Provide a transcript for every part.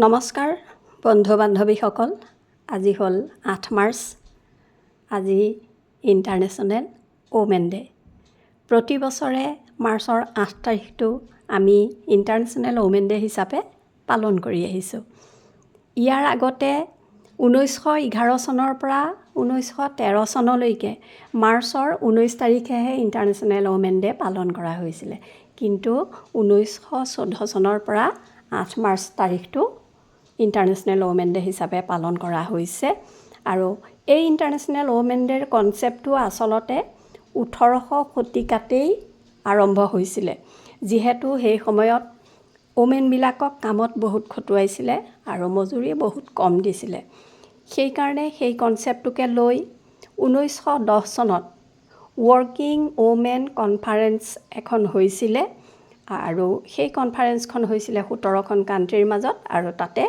নমস্কাৰ বন্ধু বান্ধৱীসকল, আজি হ'ল 8 মাৰ্চ। আজি ইণ্টাৰনেশ্যনেল ওমেন ডে। প্ৰতি বছৰে মাৰ্চৰ 8 তাৰিখটো আমি ইণ্টাৰনেশ্যনেল ওমেন ডে হিচাপে পালন কৰি আহিছোঁ। ইয়াৰ আগতে 1911 চনৰ পৰা 1913 চনলৈকে মাৰ্চৰ 19 তাৰিখেহে ইণ্টাৰনেশ্যনেল ওমেন ডে পালন কৰা হৈছিলে। কিন্তু 1914 চনৰ পৰা 8 মাৰ্চ তাৰিখটো ইণ্টাৰনেশ্যনেল ওমেন ডে হিচাপে পালন কৰা হৈছে। আৰু এই ইণ্টাৰনেশ্যনেল ওমেন ডেৰ কনচেপ্টটো আচলতে 1800 শতিকাতেই আৰম্ভ হৈছিলে, যিহেতু সেই সময়ত ওমেনবিলাকক কামত বহুত খটুৱাইছিলে আৰু মজুৰি বহুত কম দিছিলে। সেইকাৰণে সেই কনচেপ্টটোকে লৈ 1910 চনত ৱৰ্কিং ওমেন কনফাৰেঞ্চ এখন হৈছিলে, আৰু সেই কনফাৰেঞ্চখন হৈছিলে 17খন কাণ্ট্ৰিৰ মাজত, আৰু তাতে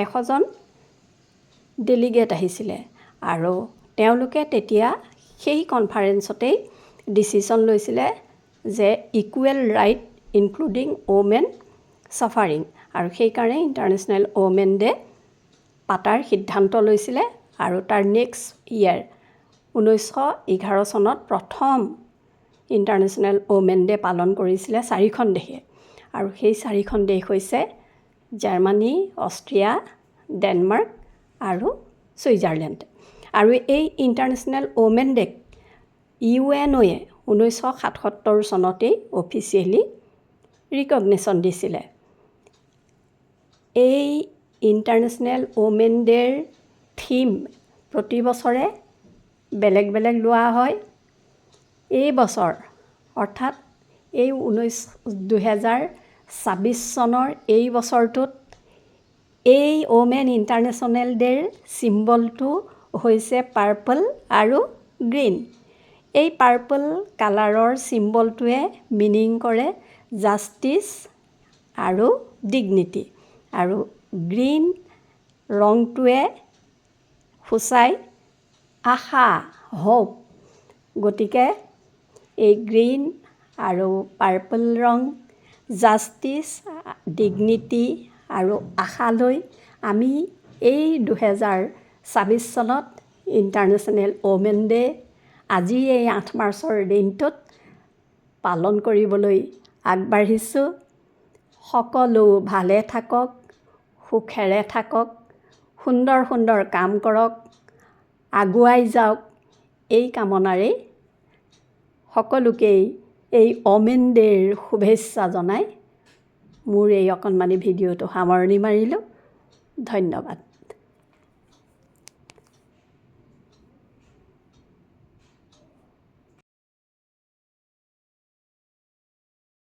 100জন ডেলিগেট আহিছিলে। আৰু তেওঁলোকে তেতিয়া সেই কনফাৰেঞ্চতেই ডিচিশ্যন লৈছিলে যে equal right including women suffering, আৰু সেইকাৰণে ইণ্টাৰনেশ্যনেল ওমেন ডে পাতাৰ সিদ্ধান্ত লৈছিলে। আৰু তাৰ নেক্সট ইয়েৰ 1911 চনত প্ৰথম ইণ্টাৰনেশ্যনেল ওমেন ডে পালন কৰিছিলে 4খন দেশে। আৰু সেই 4খন দেশ হৈছে জাৰ্মানী, অষ্ট্ৰিয়া, ডেনমাৰ্ক আৰু ছুইজাৰলেণ্ড। আৰু এই ইণ্টাৰনেশ্যনেল ওমেন ডেক UNOয়ে 1977 চনতেই অফিচিয়েলি ৰিকগনিশ্যন দিছিলে। এই ইণ্টাৰনেশ্যনেল ওমেন ডেৰ থিম প্ৰতি বছৰে বেলেগ বেলেগ লোৱা হয়। এই বছৰ অৰ্থাৎ এই 2026 চনৰ এই বছৰটোত এই ওমেন ইণ্টাৰনেশ্যনেল ডেৰ চিম্বলটো হৈছে পাৰ্পল আৰু গ্ৰীণ। এই পাৰ্পল কালাৰৰ চিম্বলটোৱে মিনিং কৰে জাষ্টিছ আৰু ডিগনিটি, আৰু গ্ৰীণ ৰংটোৱে সূচায় আশা, হোপ। গতিকে এই গ্ৰীণ আৰু পাৰ্পল ৰং জাষ্টিছ, ডিগনিটি আৰু আশালৈ আমি এই 2026 চনত ইণ্টাৰনেশ্যনেল ওমেন ডে আজি এই 8 মাৰ্চৰ দিনটোত পালন কৰিবলৈ আগবাঢ়িছোঁ। সকলো ভালে থাকক, সুখেৰে থাকক, সুন্দৰ সুন্দৰ কাম কৰক, আগুৱাই যাওক, এই কামনাৰেই সকলোকেই এই ওমেন ডেৰ শুভেচ্ছা জনাই মোৰ এই অকণমানি ভিডিঅ'টো সামৰণি মাৰিলোঁ। ধন্যবাদ।